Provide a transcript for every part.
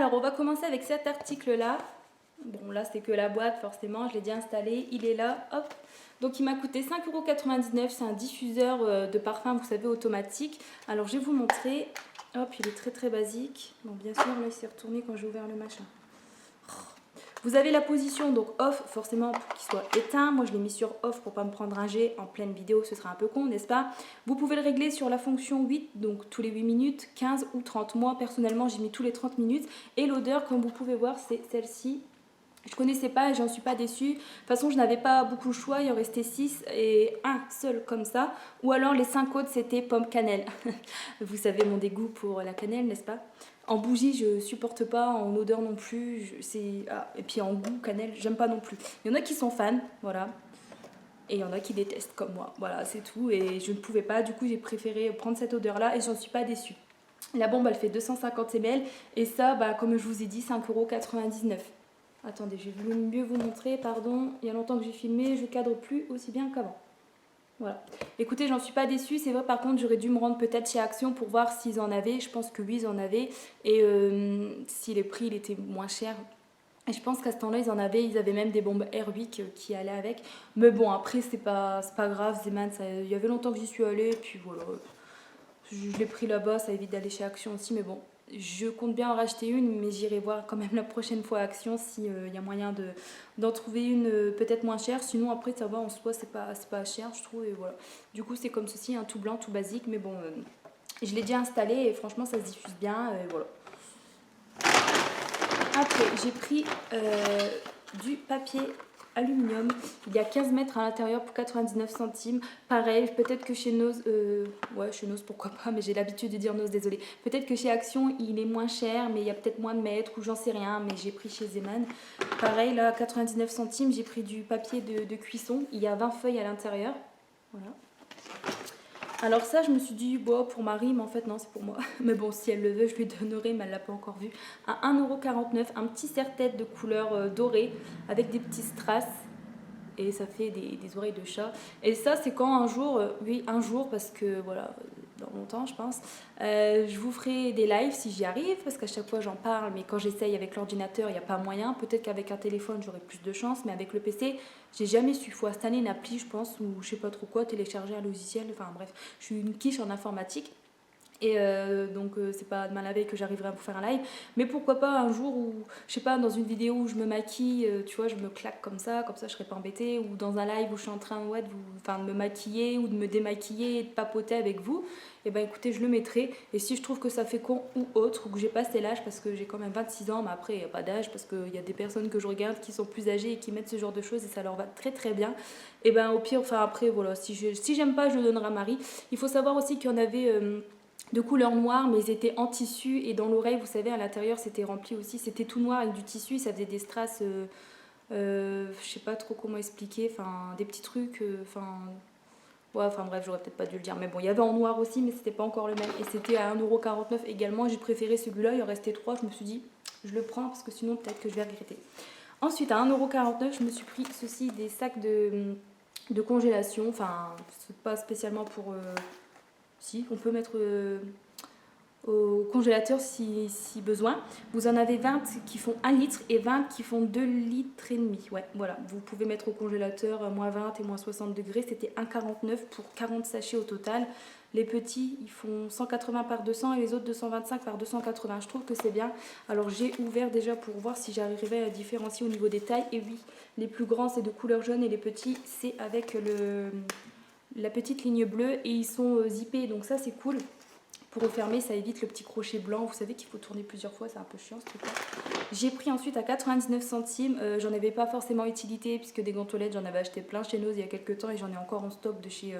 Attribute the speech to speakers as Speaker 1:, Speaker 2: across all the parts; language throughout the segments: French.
Speaker 1: Alors, on va commencer avec cet article-là. Bon, là, c'est que la boîte, forcément, je l'ai déjà installé. Il est là, hop. Donc, il m'a coûté 5,99 €. C'est un diffuseur de parfum, vous savez, automatique. Alors, je vais vous montrer. Hop, il est très, très basique. Bon, bien sûr, là, il s'est retourné quand j'ai ouvert le machin. Vous avez la position donc off, forcément pour qu'il soit éteint. Moi je l'ai mis sur off pour pas me prendre un jet en pleine vidéo, ce serait un peu con, n'est-ce pas? Vous pouvez le régler sur la fonction 8, donc tous les 8 minutes, 15 ou 30. Moi personnellement j'ai mis tous les 30 minutes. Et l'odeur, comme vous pouvez voir, c'est celle-ci. Je connaissais pas et j'en suis pas déçue. De toute façon, je n'avais pas beaucoup de choix. Il en restait 6 et un seul comme ça. Ou alors les 5 autres, c'était pomme cannelle. Vous savez mon dégoût pour la cannelle, n'est-ce pas? En bougie, je supporte pas. En odeur non plus. Et puis en goût, cannelle, j'aime pas non plus. Il y en a qui sont fans, voilà. Et il y en a qui détestent comme moi. Voilà, c'est tout. Et je ne pouvais pas. Du coup, j'ai préféré prendre cette odeur-là et j'en suis pas déçue. La bombe, elle fait 250 ml. Et ça, bah, comme je vous ai dit, 5,99 €. Attendez, je vais mieux vous montrer, pardon. Il y a longtemps que j'ai filmé, je cadre plus aussi bien qu'avant. Voilà. Écoutez, j'en suis pas déçue. C'est vrai, par contre, j'aurais dû me rendre peut-être chez Action pour voir s'ils en avaient. Je pense que oui, ils en avaient. Et si les prix, il était moins cher. Et je pense qu'à ce temps-là, ils en avaient. Ils avaient même des bombes Airwick qui allaient avec. Mais bon, après, c'est pas grave. Zeman, il y avait longtemps que j'y suis allée. Et puis voilà. Je l'ai pris là-bas. Ça évite d'aller chez Action aussi. Mais bon. Je compte bien en racheter une, mais j'irai voir quand même la prochaine fois à Action s'il y a moyen d'en trouver une peut-être moins chère. Sinon, après, ça va, en soi, c'est pas cher, je trouve. Et voilà. Du coup, c'est comme ceci, un tout blanc, tout basique. Mais bon, je l'ai déjà installé et franchement, ça se diffuse bien. Et voilà. Après, j'ai pris du papier aluminium. Il y a 15 mètres à l'intérieur pour 99 centimes. Pareil, peut-être que chez Nose, ouais, chez Nose, pourquoi pas, mais j'ai l'habitude de dire Nose, désolé. Peut-être que chez Action, il est moins cher, mais il y a peut-être moins de mètres ou j'en sais rien, mais j'ai pris chez Zeman. Pareil, là, 99 centimes, j'ai pris du papier de cuisson. Il y a 20 feuilles à l'intérieur. Voilà. Alors ça, je me suis dit, bon, pour Marie, mais en fait, non, c'est pour moi. Mais bon, si elle le veut, je lui donnerai, mais elle ne l'a pas encore vu. À 1,49 €, un petit serre-tête de couleur dorée, avec des petits strass. Et ça fait des oreilles de chat. Et ça, c'est quand un jour, oui, un jour, parce que, voilà, dans longtemps, je pense, je vous ferai des lives si j'y arrive, parce qu'à chaque fois, j'en parle, mais quand j'essaye avec l'ordinateur, il n'y a pas moyen. Peut-être qu'avec un téléphone, j'aurai plus de chance, mais avec le PC, j'ai jamais su. Il faut installer une appli, je pense, ou je sais pas trop quoi, télécharger un logiciel, enfin bref, je suis une quiche en informatique. Et donc c'est pas demain la veille que j'arriverai à vous faire un live, mais pourquoi pas un jour où, je sais pas, dans une vidéo où je me maquille, tu vois, je me claque comme ça je serai pas embêtée, ou dans un live où je suis en train ouais, de me maquiller ou de me démaquiller et de papoter avec vous, et ben écoutez, je le mettrai. Et si je trouve que ça fait con ou autre, ou que j'ai passé l'âge, parce que j'ai quand même 26 ans, mais après il n'y a pas d'âge, parce qu'il y a des personnes que je regarde qui sont plus âgées et qui mettent ce genre de choses et ça leur va très très bien, et ben au pire, enfin après voilà, si j'aime pas, je le donnerai à Marie. Il faut savoir aussi qu'il y en avait de couleur noire, mais ils étaient en tissu, et dans l'oreille, vous savez, à l'intérieur c'était rempli aussi, c'était tout noir avec du tissu, ça faisait des strass, je sais pas trop comment expliquer, enfin des petits trucs, ouais, enfin bref, j'aurais peut-être pas dû le dire, mais bon, il y avait en noir aussi, mais c'était pas encore le même, et c'était à 1,49 € également. J'ai préféré celui-là, il en restait 3, je me suis dit je le prends parce que sinon peut-être que je vais regretter. Ensuite, à 1,49 €, je me suis pris ceci, des sacs de congélation, enfin c'est pas spécialement pour si, on peut mettre au congélateur si besoin. Vous en avez 20 qui font 1 litre et 20 qui font 2 litres et demi. Ouais, voilà. Vous pouvez mettre au congélateur moins 20 et moins 60 degrés. C'était 1,49 € pour 40 sachets au total. Les petits, ils font 180 par 200 et les autres 225 par 280. Je trouve que c'est bien. Alors j'ai ouvert déjà pour voir si j'arriverais à différencier au niveau des tailles. Et oui, les plus grands c'est de couleur jaune et les petits c'est avec la petite ligne bleue, et ils sont zippés, donc ça c'est cool. Pour refermer, ça évite le petit crochet blanc, vous savez qu'il faut tourner plusieurs fois, c'est un peu chiant ce truc là. J'ai pris ensuite à 99 centimes, j'en avais pas forcément utilité puisque des gants toilettes j'en avais acheté plein chez Nose il y a quelques temps, et j'en ai encore en stock de chez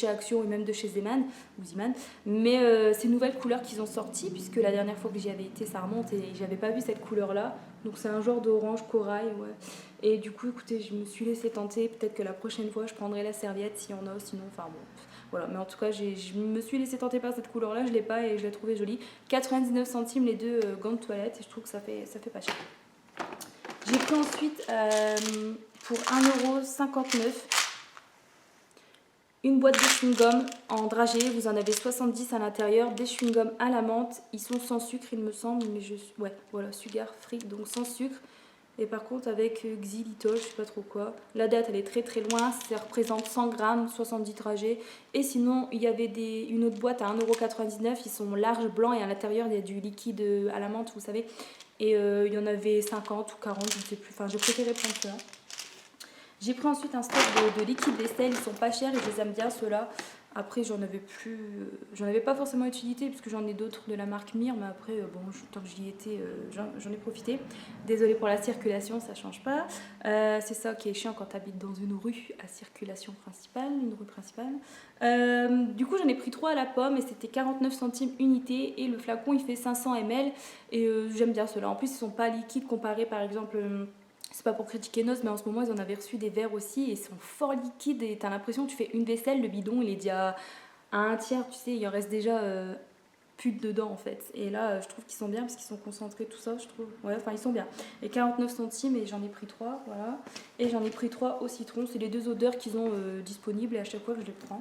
Speaker 1: Action et même de chez Zeman ou Zeman. Mais ces nouvelles couleurs qu'ils ont sorties, puisque la dernière fois que j'y avais été ça remonte et j'avais pas vu cette couleur là, donc c'est un genre d'orange corail, ouais. Et du coup écoutez, je me suis laissée tenter, peut-être que la prochaine fois je prendrai la serviette s'il y en a, sinon enfin bon. Voilà, mais en tout cas, je me suis laissée tenter par cette couleur-là, je ne l'ai pas et je l'ai trouvée jolie. 99 centimes les deux gants de toilette, et je trouve que ça fait pas cher. J'ai pris ensuite pour 1,59 € une boîte de chewing-gum en dragée, vous en avez 70 à l'intérieur, des chewing-gums à la menthe, ils sont sans sucre il me semble, mais ouais, voilà, sugar free, donc sans sucre. Et par contre avec xylitol, je sais pas trop quoi. La date elle est très très loin, ça représente 100 grammes, 70 trajets. Et sinon il y avait une autre boîte à 1,99 €, ils sont larges, blancs et à l'intérieur il y a du liquide à la menthe, vous savez. Et il y en avait 50 ou 40, je ne sais plus, enfin j'ai préféré prendre ceux-là. J'ai pris ensuite un stock de liquide vaisselle, ils sont pas chers et je les aime bien ceux-là. Après j'en avais plus, j'en avais pas forcément utilité puisque j'en ai d'autres de la marque Mir, mais après bon, tant que j'y étais, j'en ai profité. Désolée pour la circulation, ça change pas. C'est ça qui est chiant quand tu habites dans une rue à circulation principale, une rue principale. Du coup j'en ai pris 3 à la pomme et c'était 49 centimes unité et le flacon il fait 500 ml et j'aime bien ceux-là. En plus ils sont pas liquides comparé par exemple... c'est pas pour critiquer Noz, mais en ce moment ils en avaient reçu des verres aussi et ils sont fort liquides et t'as l'impression que tu fais une vaisselle, le bidon il est déjà à un tiers, tu sais, il en reste déjà plus de dedans en fait. Et là je trouve qu'ils sont bien parce qu'ils sont concentrés, tout ça, je trouve. Ouais, enfin ils sont bien. Et 49 centimes et j'en ai pris 3, voilà. Et j'en ai pris 3 au citron, c'est les 2 odeurs qu'ils ont disponibles et à chaque fois je les prends.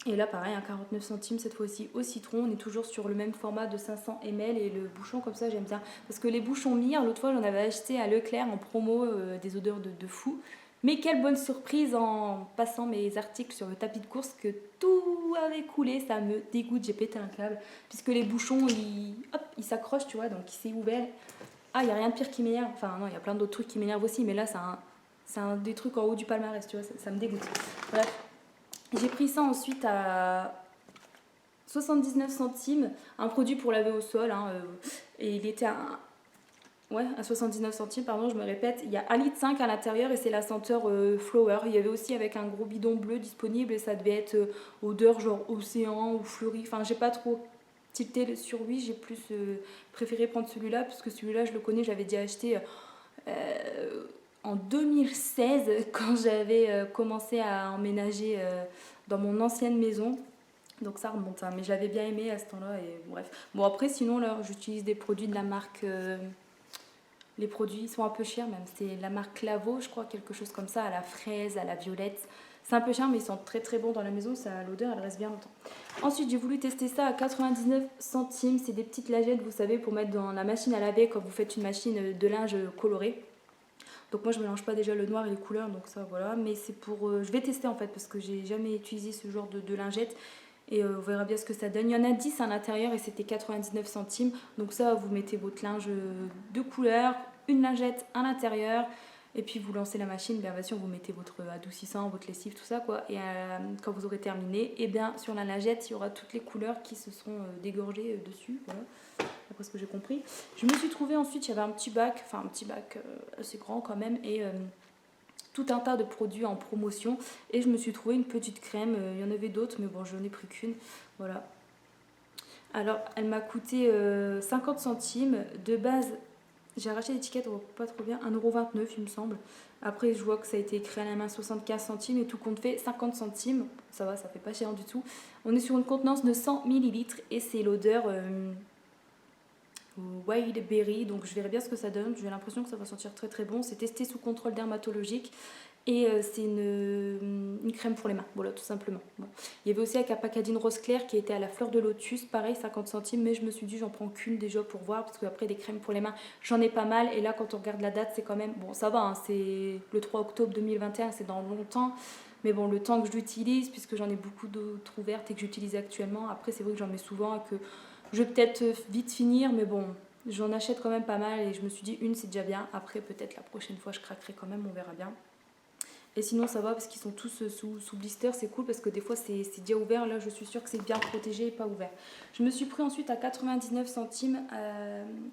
Speaker 1: Et là pareil, 49 centimes cette fois-ci au citron, on est toujours sur le même format de 500 ml et le bouchon comme ça j'aime bien. Parce que les bouchons Mir, l'autre fois j'en avais acheté à Leclerc en promo, des odeurs de fou. Mais quelle bonne surprise en passant mes articles sur le tapis de course que tout avait coulé, ça me dégoûte, j'ai pété un câble. Puisque les bouchons, ils s'accrochent, tu vois, donc il s'est ouvert. Ah, il n'y a rien de pire qui m'énerve, enfin non, il y a plein d'autres trucs qui m'énervent aussi, mais là c'est un des trucs en haut du palmarès, tu vois, ça me dégoûte. Bref. J'ai pris ça ensuite à 79 centimes, un produit pour laver au sol, hein, et il était à 79 centimes, pardon, je me répète. Il y a 1,5 litre à l'intérieur et c'est la senteur Flower. Il y avait aussi avec un gros bidon bleu disponible et ça devait être odeur genre océan ou fleuri. Enfin, j'ai pas trop tilté sur lui, j'ai plus préféré prendre celui-là parce que celui-là, je le connais, j'avais déjà acheté en 2016 quand j'avais commencé à emménager dans mon ancienne maison. Donc ça remonte, hein, mais j'avais bien aimé à ce temps-là et bref. Bon après sinon là j'utilise des produits de la marque, les produits sont un peu chers même, c'est la marque Clavo je crois, quelque chose comme ça, à la fraise, à la violette. C'est un peu cher mais ils sont très très bons dans la maison, l'odeur elle reste bien longtemps. Ensuite j'ai voulu tester ça à 99 centimes, c'est des petites lagettes vous savez pour mettre dans la machine à laver quand vous faites une machine de linge coloré. Donc moi je mélange pas déjà le noir et les couleurs donc ça voilà, mais c'est pour, je vais tester en fait parce que j'ai jamais utilisé ce genre de lingette. Et on verra bien ce que ça donne. Il y en a 10 à l'intérieur et c'était 99 centimes. Donc ça, vous mettez votre linge de couleur, une lingette à l'intérieur. Et puis vous lancez la machine, bien sûr vous mettez votre adoucissant, votre lessive, tout ça quoi. Et quand vous aurez terminé, et bien sur la lingette, il y aura toutes les couleurs qui se seront dégorgées dessus. Voilà, d'après ce que j'ai compris. Je me suis trouvée ensuite, il y avait un petit bac assez grand quand même. Et tout un tas de produits en promotion et je me suis trouvé une petite crème, il y en avait d'autres mais bon je n'en ai pris qu'une, voilà. Alors elle m'a coûté 50 centimes, de base j'ai arraché l'étiquette, pas trop bien, 1,29 € il me semble. Après je vois que ça a été écrit à la main 75 centimes et tout compte fait 50 centimes, ça va, ça fait pas cher du tout. On est sur une contenance de 100 ml et c'est l'odeur Wild Berry, donc je verrai bien ce que ça donne. J'ai l'impression que ça va sentir très très bon. C'est testé sous contrôle dermatologique et c'est une crème pour les mains, voilà tout simplement. Bon. Il y avait aussi avec la Pacadine rose clair qui était à la fleur de lotus, pareil 50 centimes, mais je me suis dit j'en prends qu'une déjà pour voir parce qu'après des crèmes pour les mains j'en ai pas mal et là quand on regarde la date c'est quand même, bon ça va, hein, c'est le 3 octobre 2021, c'est dans longtemps. Mais bon, le temps que je l'utilise, puisque j'en ai beaucoup d'autres ouvertes et que j'utilise actuellement, après c'est vrai que j'en mets souvent et que je vais peut-être vite finir, mais bon, j'en achète quand même pas mal et je me suis dit une c'est déjà bien. Après peut-être la prochaine fois je craquerai quand même, on verra bien. Et sinon ça va parce qu'ils sont tous sous blister, c'est cool parce que des fois c'est déjà ouvert. Là je suis sûre que c'est bien protégé et pas ouvert. Je me suis pris ensuite à 99 centimes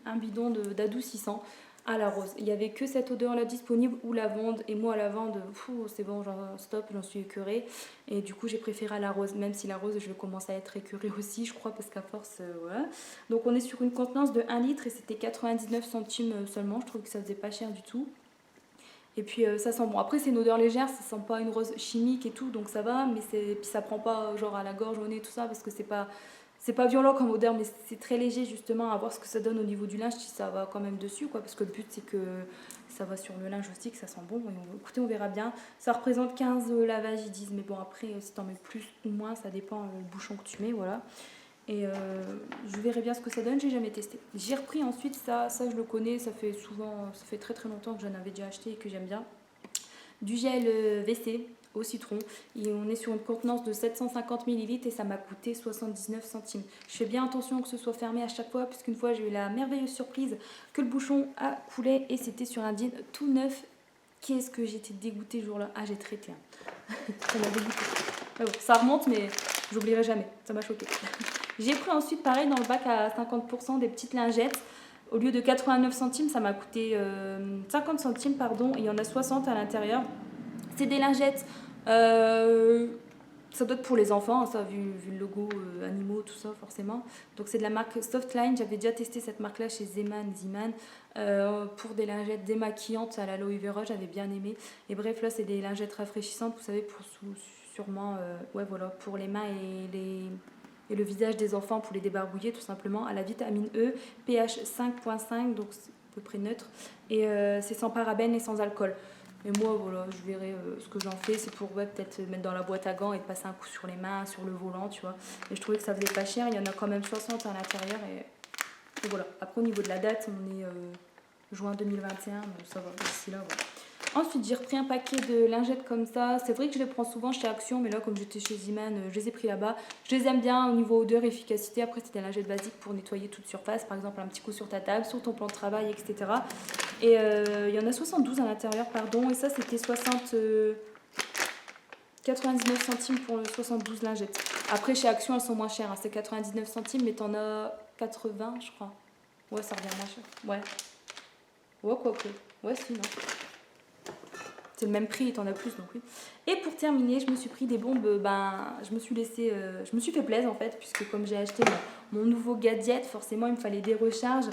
Speaker 1: un bidon d'adoucissant à la rose. Il n'y avait que cette odeur là disponible ou lavande. Et moi à lavande, c'est bon, stop, j'en suis écœurée. Et du coup j'ai préféré à la rose, même si la rose je vais commencer à être écœurée aussi je crois parce qu'à force, voilà. Donc on est sur une contenance de 1 litre et c'était 99 centimes seulement. Je trouve que ça faisait pas cher du tout. Et puis ça sent bon. Après c'est une odeur légère, ça sent pas une rose chimique et tout, donc ça va, mais puis ça prend pas genre à la gorge, au nez, tout ça, parce que c'est pas violent comme odeur, mais c'est très léger justement à voir ce que ça donne au niveau du linge si ça va quand même dessus, quoi, parce que le but c'est que ça va sur le linge aussi, que ça sent bon. Et écoutez, on verra bien. Ça représente 15 lavages, ils disent. Mais bon, après, si t'en mets plus ou moins, ça dépend le bouchon que tu mets, voilà. Et je verrai bien ce que ça donne, j'ai jamais testé. J'ai repris ensuite ça je le connais, ça fait très très longtemps que j'en avais déjà acheté et que j'aime bien. Du gel WC au citron. Et on est sur une contenance de 750 ml et ça m'a coûté 79 centimes. Je fais bien attention que ce soit fermé à chaque fois, puisqu'une fois j'ai eu la merveilleuse surprise que le bouchon a coulé et c'était sur un jean tout neuf. Qu'est-ce que j'étais dégoûtée ce jour-là. Ah, j'ai traité. Hein. Ça m'a dégoûtée. Bon, ça remonte, mais j'oublierai jamais. Ça m'a choquée. J'ai pris ensuite, pareil, dans le bac à 50%, des petites lingettes. Au lieu de 89 centimes, ça m'a coûté 50 centimes, pardon. Il y en a 60 à l'intérieur. C'est des lingettes. Ça doit être pour les enfants, hein, ça, vu le logo animaux, tout ça, forcément. Donc, c'est de la marque Softline. J'avais déjà testé cette marque-là chez Zeman. Pour des lingettes démaquillantes à l'aloe vera, j'avais bien aimé. Et bref, là, c'est des lingettes rafraîchissantes, vous savez, pour sûrement, ouais, voilà, pour les mains et le visage des enfants, pour les débarbouiller, tout simplement, à la vitamine E, pH 5.5, donc c'est à peu près neutre. Et c'est sans parabènes et sans alcool. Et moi, voilà, je verrai ce que j'en fais. C'est pour peut-être mettre dans la boîte à gants et passer un coup sur les mains, sur le volant, tu vois. Et je trouvais que ça faisait pas cher. Il y en a quand même 60 à l'intérieur. Et voilà. Après, au niveau de la date, on est juin 2021. Donc ça va, d'ici là, voilà. Ensuite, j'ai repris un paquet de lingettes comme ça. C'est vrai que je les prends souvent chez Action, mais là, comme j'étais chez Zeman, je les ai pris là-bas. Je les aime bien au niveau odeur, efficacité. Après, c'est des lingettes basiques pour nettoyer toute surface. Par exemple, un petit coup sur ta table, sur ton plan de travail, etc. Et il y en a 72 à l'intérieur, pardon. Et ça, c'était 99 centimes pour 72 lingettes. Après, chez Action, elles sont moins chères. Hein. C'est 99 centimes, mais t'en as 80, je crois. Ouais, ça revient moins cher. Ouais. Ouais, quoi que. Ouais, si, non. C'est le même prix et t'en as plus, donc oui. Et pour terminer, je me suis pris des bombes, je me suis fait plaisir en fait, puisque comme j'ai acheté mon nouveau gadget, forcément il me fallait des recharges.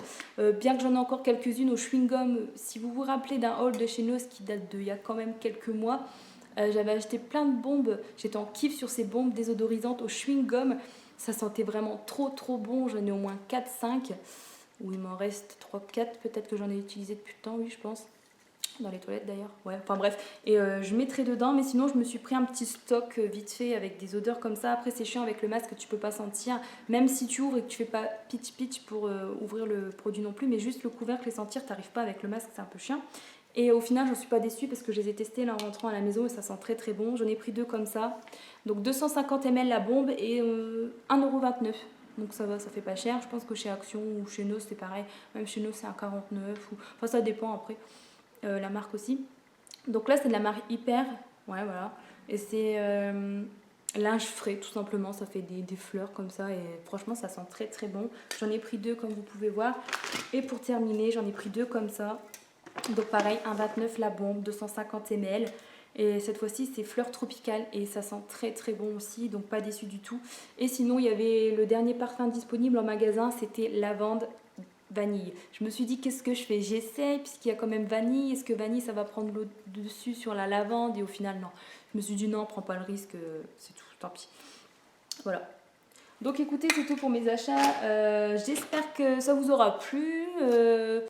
Speaker 1: Bien que j'en ai encore quelques-unes au chewing-gum, si vous vous rappelez d'un haul de chez Noz qui date d'il y a quand même quelques mois, j'avais acheté plein de bombes, j'étais en kiff sur ces bombes désodorisantes au chewing-gum. Ça sentait vraiment trop trop bon, j'en ai au moins 4-5, ou il m'en reste 3-4, peut-être que j'en ai utilisé depuis le temps, oui je pense. Dans les toilettes d'ailleurs, ouais, enfin bref, et je mettrai dedans, mais sinon je me suis pris un petit stock vite fait avec des odeurs comme ça. Après c'est chiant avec le masque, tu peux pas sentir, même si tu ouvres et que tu fais pas pitch pour ouvrir le produit non plus, mais juste le couvercle et sentir, t'arrives pas avec le masque, c'est un peu chiant. Et au final, je suis pas déçue parce que je les ai testés là en rentrant à la maison et ça sent très très bon. J'en ai pris 2 comme ça, donc 250 ml la bombe et 1,29€. Donc ça va, ça fait pas cher. Je pense que chez Action ou chez Noz c'est pareil, même chez Noz c'est à 49, enfin ça dépend après. La marque aussi. Donc là, c'est de la marque Hyper. Ouais, voilà. Et c'est linge frais, tout simplement. Ça fait des fleurs comme ça. Et franchement, ça sent très très bon. J'en ai pris 2, comme vous pouvez voir. Et pour terminer, j'en ai pris 2 comme ça. Donc pareil, 1,29 la bombe, 250 ml. Et cette fois-ci, c'est fleurs tropicales. Et ça sent très très bon aussi. Donc pas déçu du tout. Et sinon, il y avait le dernier parfum disponible en magasin. C'était lavande vanille. Je me suis dit qu'est-ce que je fais, j'essaye puisqu'il y a quand même vanille, est-ce que vanille ça va prendre le dessus sur la lavande, et au final non. Je me suis dit non, prends pas le risque, c'est tout, tant pis. Voilà. Donc écoutez, c'est tout pour mes achats. J'espère que ça vous aura plu.